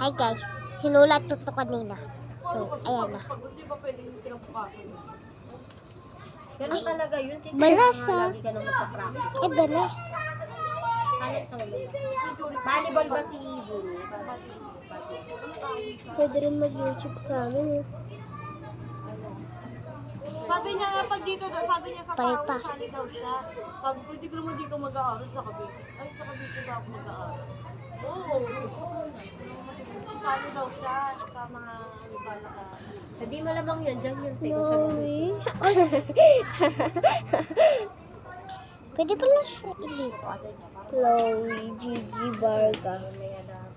Hi guys, sinulat ko to kanina. So, ayan na. Ganun talaga yun. Sisi, Balas, lagi ka nang magpa-practice. banas. Ano sa wala? Volleyball ba si Jimmy? Pwede rin mag-YouTube sa amin. Sabi niya nga pag dito daw, sabi niya sa Bypass. sali daw siya. Sabi ko, hindi ko naman dito mag-aaral sa Cavite. Ay, sa Cavite ba ako mag-aaral? Oo. Sali daw siya sa mga bala ka. Hindi malamang yun. Diyan yun. Tingnan siya mag-usap. Pwede pala siya ilipat. Chloe, Gigi, Varga.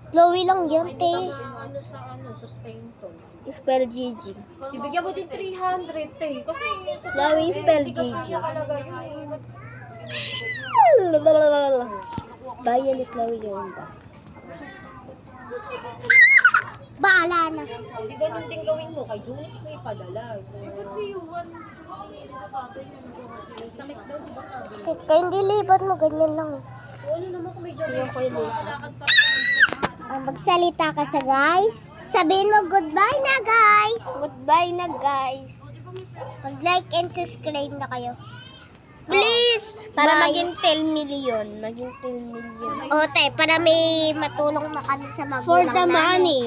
Chloe lang yan, te. Ano sa sustain to. Spell Gigi. Ibigyan mo din 300 eh. Kasi Chloe, spell Gigi. siya talaga yun. Bayan ni Chloe yun ba? Bahala na. Hindi ganun din gawin mo. Kay Junix mo ipadala. Kasi Yuan, sabi niya May sakit daw, di ba sabi? Shit, kaya hindi lipat mo, ganyan lang. O ano naman kung may job? Magsalita ka sa guys. Sabihin mo goodbye na guys. Goodbye na guys. Mag-like and subscribe na kayo. Please! Para maging 10 million. Maging 10 million. Ote, para may matulong na kami sa magulang For the namin. money.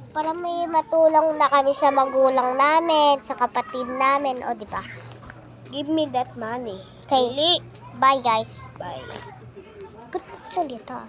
Para may matulong na kami sa magulang namin, sa kapatid namin. O, di ba? Give me that money. Okay. Bye guys. Bye. Good salita.